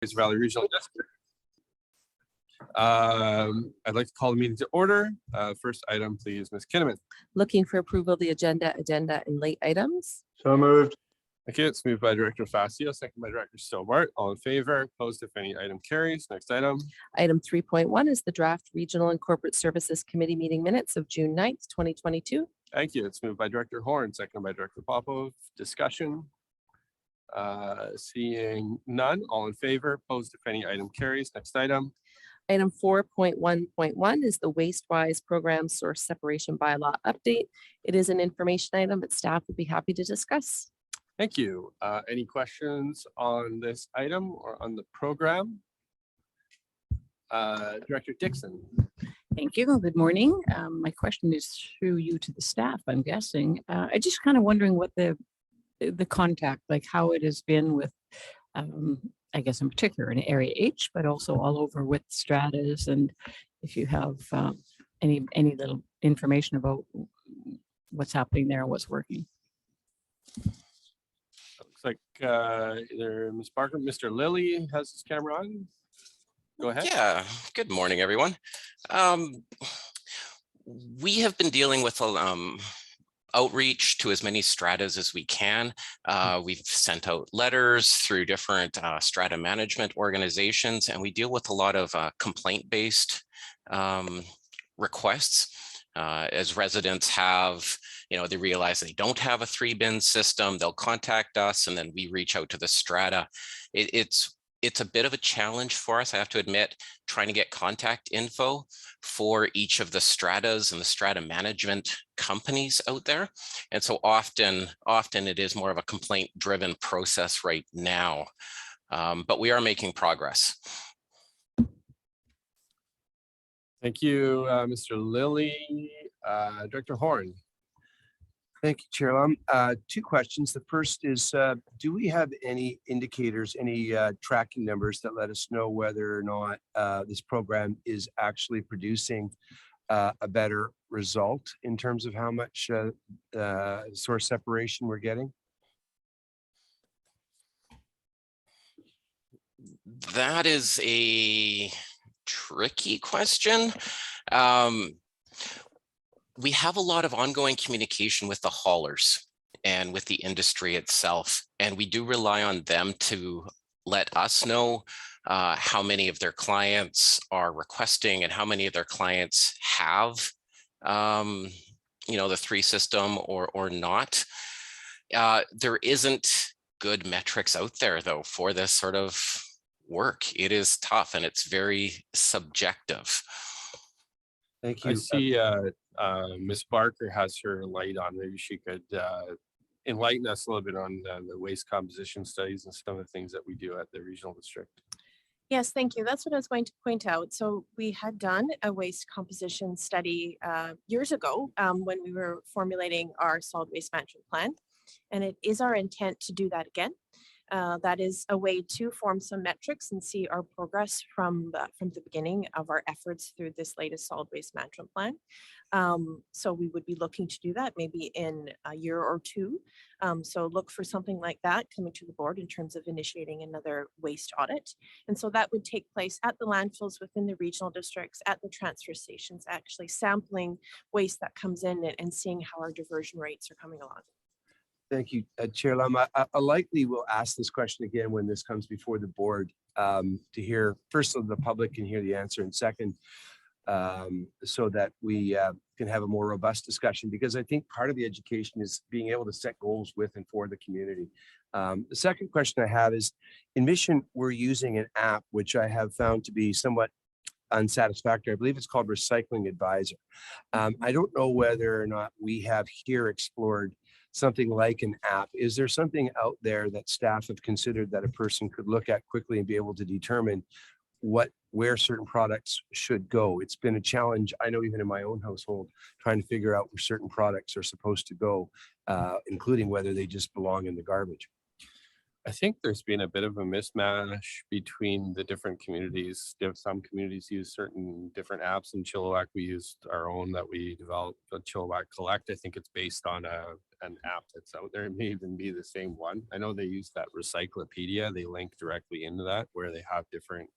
Valley Regional District. I'd like to call the meeting to order. First item, please, Ms. Kinnaman. Looking for approval of the agenda and late items. So moved. Okay, it's moved by Director Facio, second by Director Stobart. All in favor, opposed if any item carries. Next item. Item 3.1 is the draft Regional and Corporate Services Committee meeting minutes of June 9th, 2022. Thank you. It's moved by Director Horn, second by Director Popov. Discussion. Seeing none, all in favor, opposed if any item carries. Next item. Item 4.1.1 is the WasteWise Program Source Separation Bylaw Update. It is an information item, but staff would be happy to discuss. Thank you. Any questions on this item or on the program? Director Dixon. Thank you. Good morning. My question is through you to the staff, I'm guessing. I just kind of wondering what the contact, like how it has been with, I guess in particular in Area H, but also all over with stratas, and if you have any little information about what's happening there and what's working. Looks like either Ms. Barker, Mr. Lilly has his camera on. Go ahead. Yeah, good morning, everyone. We have been dealing with outreach to as many stratas as we can. We've sent out letters through different strata management organizations, and we deal with a lot of complaint-based requests. As residents have, they realize they don't have a 3-bin system, they'll contact us, and then we reach out to the strata. It's a bit of a challenge for us, I have to admit, trying to get contact info for each of the stratas and the strata management companies out there. And so often it is more of a complaint-driven process right now, but we are making progress. Thank you, Mr. Lilly. Director Horn. Thank you, Chair. Two questions. The first is, do we have any indicators, any tracking numbers that let us know whether or not this program is actually producing a better result in terms of how much source separation we're getting? That is a tricky question. We have a lot of ongoing communication with the haulers and with the industry itself, and we do rely on them to let us know how many of their clients are requesting and how many of their clients have, the 3 system or not. There isn't good metrics out there, though, for this sort of work. It is tough and it's very subjective. Thank you. I see Ms. Barker has her light on. Maybe she could enlighten us a little bit on the waste composition studies and some of the things that we do at the regional district. Yes, thank you. That's what I was going to point out. So we had done a waste composition study years ago when we were formulating our solid waste management plan, and it is our intent to do that again. That is a way to form some metrics and see our progress from the beginning of our efforts through this latest solid waste management plan. So we would be looking to do that maybe in a year or 2. So look for something like that coming to the board in terms of initiating another waste audit. And so that would take place at the landfills within the regional districts, at the transfer stations, actually sampling waste that comes in and seeing how our diversion rates are coming along. Thank you, Chair Lum. I likely will ask this question again when this comes before the board to hear, first, so the public can hear the answer, and second, so that we can have a more robust discussion, because I think part of the education is being able to set goals with and for the community. The second question I have is, in Mission, we're using an app, which I have found to be somewhat unsatisfactory. I believe it's called Recycling Advisor. I don't know whether or not we have here explored something like an app. Is there something out there that staff have considered that a person could look at quickly and be able to determine where certain products should go? It's been a challenge, I know, even in my own household, trying to figure out where certain products are supposed to go, including whether they just belong in the garbage. I think there's been a bit of a mismatch between the different communities. Some communities use certain different apps. In Chilliwack, we used our own that we developed, the Chilliwack Collect. I think it's based on an app that's out there. It may even be the same one. I know they use that Recyclopedia. They link directly into that, where they have different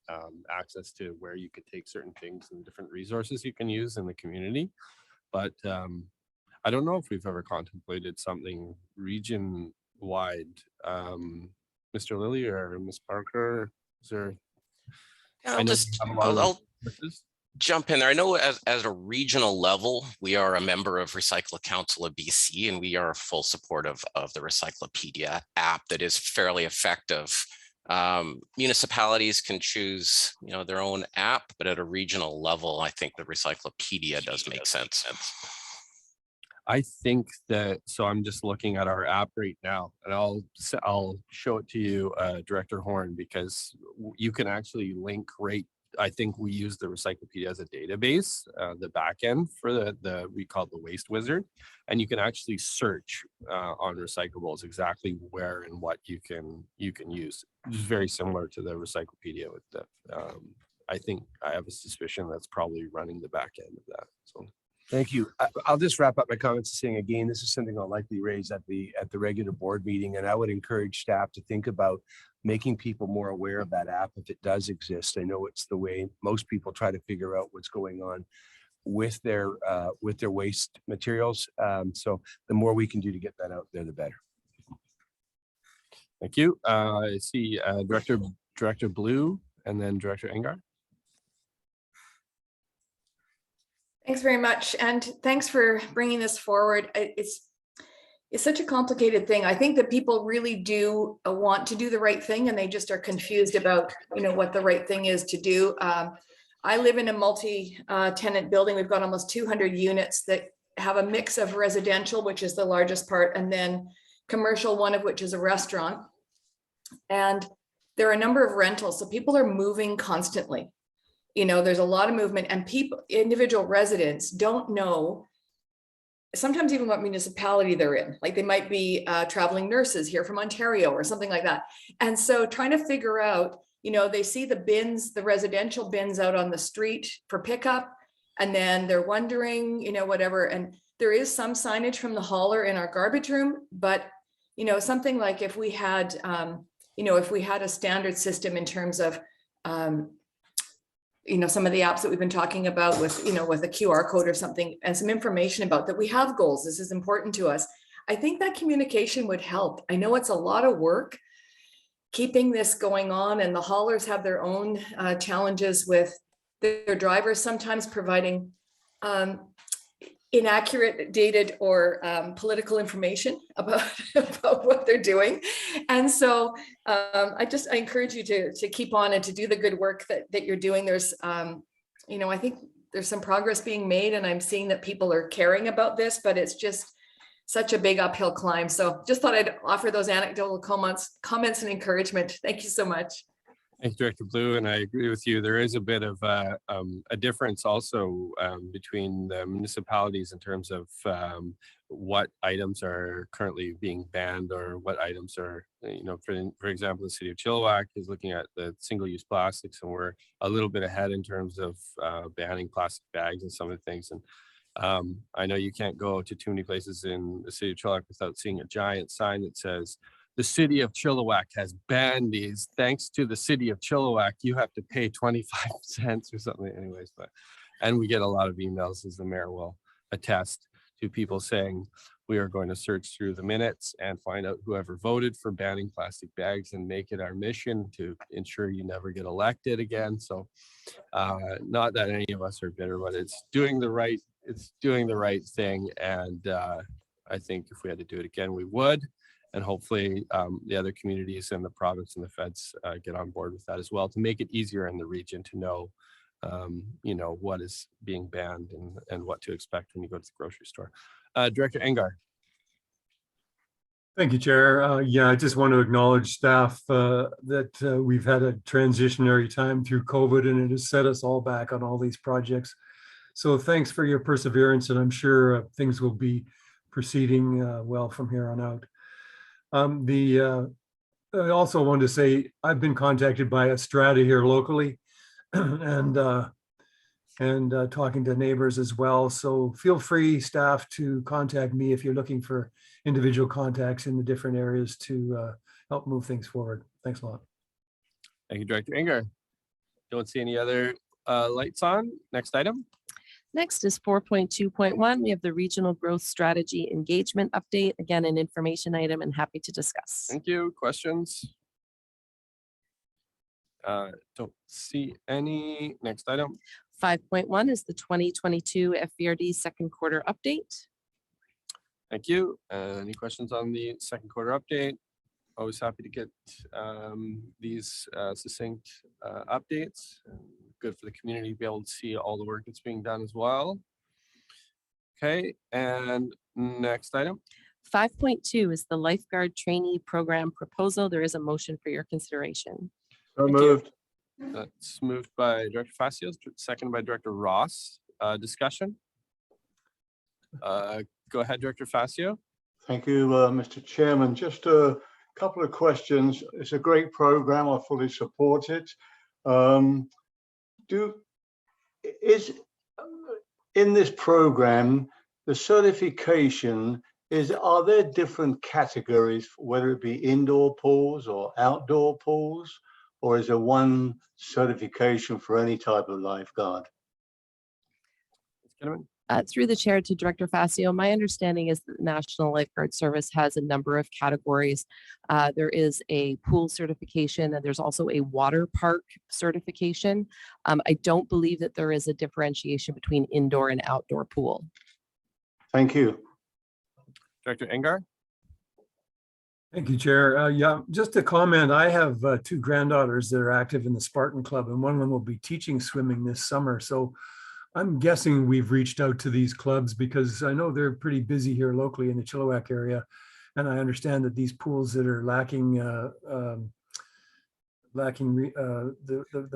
access to where you could take certain things and different resources you can use in the community. But I don't know if we've ever contemplated something region-wide. Mr. Lilly or Ms. Parker, is there? I know you have a lot of I'll resources. jump in there. I know as a regional level, we are a member of Recycle Council of BC, and we are full support of the Recyclopedia app that is fairly effective. Municipalities can choose, their own app, but at a regional level, I think the Recyclopedia does make sense. I think that, so I'm just looking at our app right now, and I'll show it to you, Director Horn, because you can actually link I think we use the Recyclopedia as a database, the backend for we call it the Waste Wizard, and you can actually search on recyclables exactly where and what you can use. It's very similar to the Recyclopedia with the. I think I have a suspicion that's probably running the back end of that. So. Thank you. I'll just wrap up my comments saying, again, this is something I'll likely raise at the regular board meeting, and I would encourage staff to think about making people more aware of that app if it does exist. I know it's the way most people try to figure out what's going on with their waste materials. So the more we can do to get that out there, the better. Thank you. I see Director Blue and then Director Engar. Thanks very much. And thanks for bringing this forward. It's such a complicated thing. I think that people really do want to do the right thing, and they just are confused about, what the right thing is to do. I live in a multi-tenant building. We've got almost 200 units that have a mix of residential, which is the largest part, and then commercial, one of which is a restaurant. And there are a number of rentals. So people are moving constantly. There's a lot of movement, and individual residents don't know sometimes even what municipality they're in. Like they might be traveling nurses here from Ontario or something like that. And so trying to figure out, they see the bins, the residential bins out on the street for pickup, and then they're wondering, whatever. And there is some signage from the hauler in our garbage room, but, something like if we had, a standard system in terms of, some of the apps that we've been talking about with, with a QR code or something, and some information about that we have goals. This is important to us. I think that communication would help. I know it's a lot of work keeping this going on, and the haulers have their own challenges with their drivers sometimes providing inaccurate, dated, or political information about what they're doing. And so I encourage you to keep on and to do the good work that you're doing. There's, I think there's some progress being made, and I'm seeing that people are caring about this, but it's just such a big uphill climb. So just thought I'd offer those anecdotal comments and encouragement. Thank you so much. Thanks, Director Blue, and I agree with you. There is a bit of a difference also between the municipalities in terms of what items are currently being banned, or what items are, for example, the city of Chilliwack is looking at the single-use plastics, and we're a little bit ahead in terms of banning plastic bags and some of the things. And I know you can't go to too many places in the city of Chilliwack without seeing a giant sign that says, "The city of Chilliwack has banned these. Thanks to the city of Chilliwack, you have to pay 25 cents or something." Anyways, and we get a lot of emails, as the mayor will attest, to people saying, we are going to search through the minutes and find out whoever voted for banning plastic bags and make it our mission to ensure you never get elected again. So not that any of us are bitter, but it's doing the right thing. And I think if we had to do it again, we would. And hopefully the other communities in the province and the feds get on board with that as well, to make it easier in the region to know, what is being banned and what to expect when you go to the grocery store. Director Engar. Thank you, Chair. I just want to acknowledge staff that we've had a transitionary time through COVID, and it has set us all back on all these projects. So thanks for your perseverance, and I'm sure things will be proceeding well from here on out. The I also wanted to say, I've been contacted by a strata here locally and talking to neighbors as well. So feel free, staff, to contact me if you're looking for individual contacts in the different areas to help move things forward. Thanks a lot. Thank you, Director Inger. Don't see any other lights on. Next item. Next is 4.2.1. We have the Regional Growth Strategy Engagement Update. Again, an information item and happy to discuss. Thank you. Questions? Don't see any. Next item. 5.1 is the 2022 FVRD second quarter update. Thank you. Any questions on the second quarter update? Always happy to get these succinct updates. Good for the community to be able to see all the work that's being done as well. Okay, and next item. 5.2 is the lifeguard trainee program proposal. There is a motion for your consideration. So Thank you. moved. That's moved by Director Fascio, second by Director Ross. Discussion. Go ahead, Director Fascio. Thank you, Mr. Chairman. Just a couple of questions. It's a great program. I fully support it. In this program, the certification are there different categories, whether it be indoor pools or outdoor pools, or is there one certification for any type of lifeguard? Through the chair to Director Fascio, my understanding is that the National Lifeguard Service has a number of categories. There is a pool certification and there's also a water park certification. I don't believe that there is a differentiation between indoor and outdoor pool. Thank you. Director Engar. Thank you, Chair. Yeah, just a comment. I have two granddaughters that are active in the Spartan Club, and one of them will be teaching swimming this summer. So I'm guessing we've reached out to these clubs because I know they're pretty busy here locally in the Chilliwack area. And I understand that these pools that are lacking the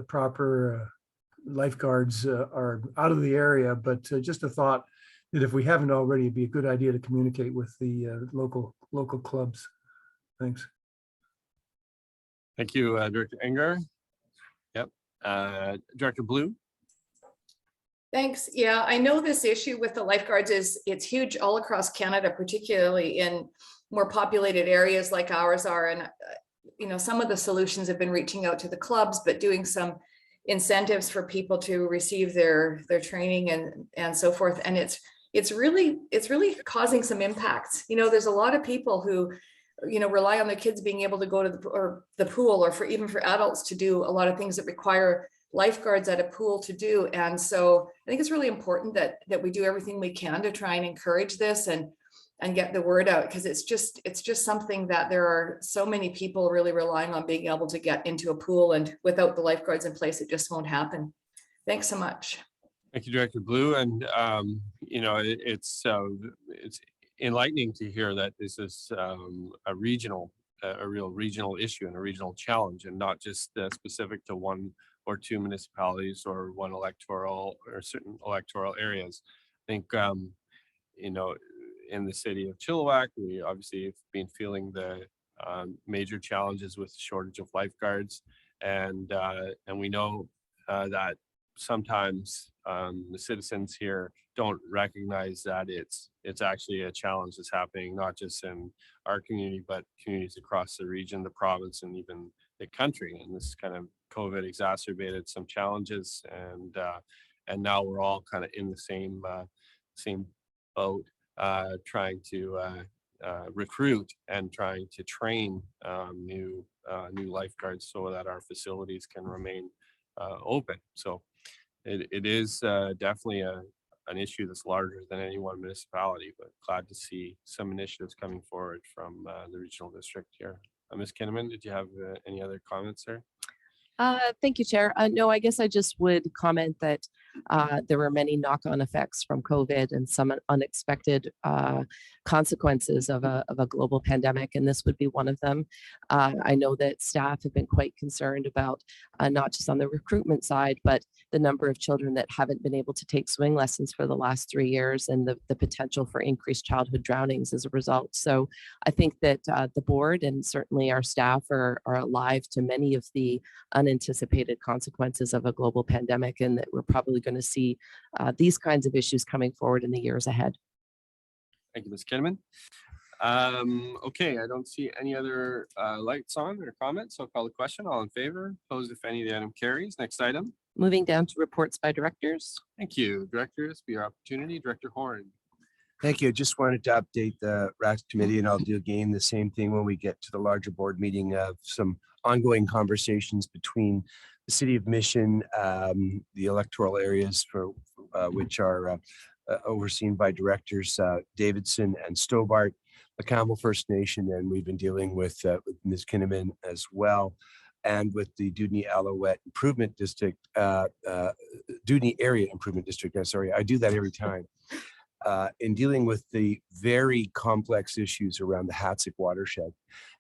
proper lifeguards are out of the area. But just a thought that if we haven't already, it'd be a good idea to communicate with the local clubs. Thanks. Thank you, Director Engar. Yep. Director Blue. Thanks. Yeah, I know this issue with the lifeguards it's huge all across Canada, particularly in more populated areas like ours are. And, some of the solutions have been reaching out to the clubs, but doing some incentives for people to receive their training and so forth. And it's really causing some impacts. There's a lot of people who, rely on their kids being able to go to the pool, or even for adults to do a lot of things that require lifeguards at a pool to do. And so I think it's really important that we do everything we can to try and encourage this and get the word out, because it's just something that there are so many people really relying on being able to get into a pool, and without the lifeguards in place, it just won't happen. Thanks so much. Thank you, Director Blue. And it's enlightening to hear that this is a real regional issue and a regional challenge, and not just specific to one or two municipalities or one electoral or certain electoral areas. I think, in the city of Chilliwack, we obviously have been feeling the major challenges with shortage of lifeguards. And we know that sometimes the citizens here don't recognize that it's actually a challenge that's happening, not just in our community, but communities across the region, the province, and even the country. And this kind of COVID exacerbated some challenges, and now we're all kind of in the same boat, trying to recruit and trying to train new lifeguards so that our facilities can remain open. So it is definitely an issue that's larger than any one municipality, but glad to see some initiatives coming forward from the regional district here. Ms. Kinnaman, did you have any other comments there? Thank you, Chair. No, I guess I just would comment that There were many knock-on effects from COVID and some unexpected consequences of a global pandemic, and this would be one of them. I know that staff have been quite concerned about not just on the recruitment side, but the number of children that haven't been able to take swimming lessons for the last 3 years and the potential for increased childhood drownings as a result. So I think that the board and certainly our staff are alive to many of the unanticipated consequences of a global pandemic, and that we're probably going to see these kinds of issues coming forward in the years ahead. Thank you, Ms. Kinnaman. Okay, I don't see any other lights on or comments, so I'll call the question. All in favor? Opposed, if any, the item carries. Next item. Moving down to reports by directors. Thank you. Directors, be your opportunity. Director Horn. Thank you. Just wanted to update the RACS committee, and I'll do again the same thing when we get to the larger board meeting of some ongoing conversations between the City of Mission, the electoral areas for which are overseen by directors Davidson and Stobart, the Campbell First Nation, and we've been dealing with Ms. Kinnaman as well, and with the Dudney Alouette Improvement District, Dudney Area Improvement District. I'm sorry, I do that every time. In dealing with the very complex issues around the Hatzic watershed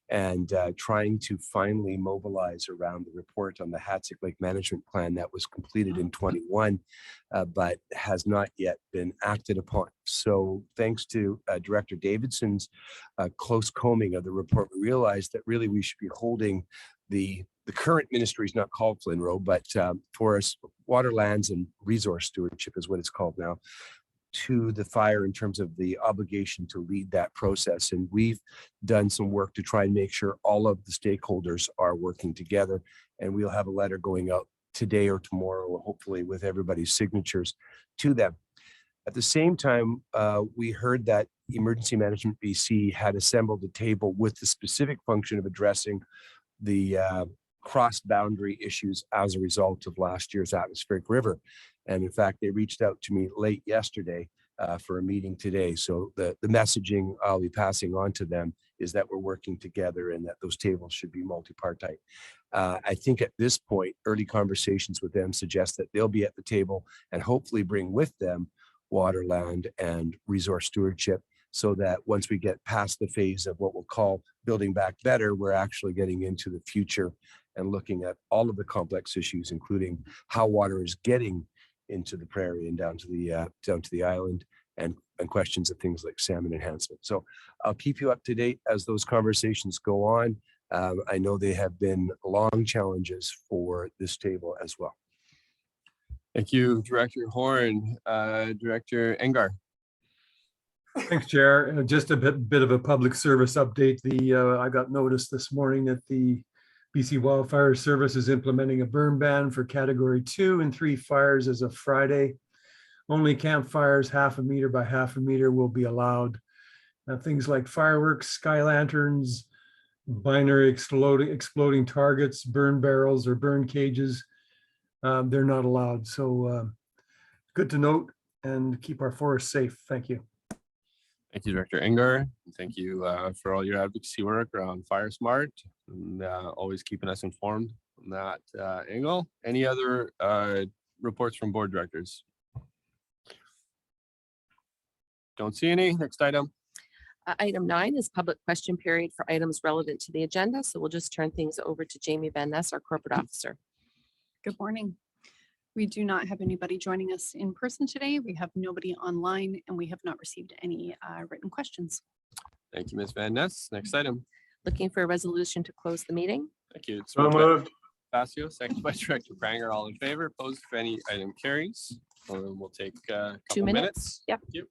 and trying to finally mobilize around the report on the Hatzic Lake Management Plan that was completed in 21, but has not yet been acted upon. So thanks to Director Davidson's close combing of the report, we realized that really we should be holding the current ministry is not called FLNRO, but Forest, Water, Lands and Resource Stewardship is what it's called now, to the fire in terms of the obligation to lead that process. And we've done some work to try and make sure all of the stakeholders are working together. And we'll have a letter going out today or tomorrow, hopefully with everybody's signatures to them. At the same time, we heard that Emergency Management BC had assembled a table with the specific function of addressing the cross-boundary issues as a result of last year's atmospheric river. And in fact, they reached out to me late yesterday for a meeting today. So the messaging I'll be passing on to them is that we're working together and that those tables should be multi-partite. I think at this point, early conversations with them suggest that they'll be at the table and hopefully bring with them water, land, and resource stewardship, so that once we get past the phase of what we'll call building back better, we're actually getting into the future and looking at all of the complex issues, including how water is getting into the prairie and down to the island, and questions of things like salmon enhancement. So I'll keep you up to date as those conversations go on. I know they have been long challenges for this table as well. Thank you, Director Horn. Director Engar. Thanks, Chair. Just a bit of a public service update. I got notice this morning that the BC Wildfire Service is implementing a burn ban for category 2 and 3 fires as of Friday. Only campfires 1/2 meter by 1/2 meter will be allowed. Things like fireworks, sky lanterns, binary exploding targets, burn barrels or burn cages, they're not allowed. So good to note, and keep our forests safe. Thank you. Thank you, Director Engar. Thank you for all your advocacy work around Fire Smart and always keeping us informed on that angle. Any other reports from board directors? Don't see any. Next item. Item 9 is public question period for items relevant to the agenda. So we'll just turn things over to Jamie Van Ness, our corporate officer. Good morning. We do not have anybody joining us in person today. We have nobody online, and we have not received any written questions. Thank you, Ms. Van Ness. Next item. Looking for a resolution to close the meeting. Thank you. So moved. Facio, second by Director Pranger. All in favor? Opposed? If any, item carries. We'll take a couple 2 minutes. Yep. Thank you.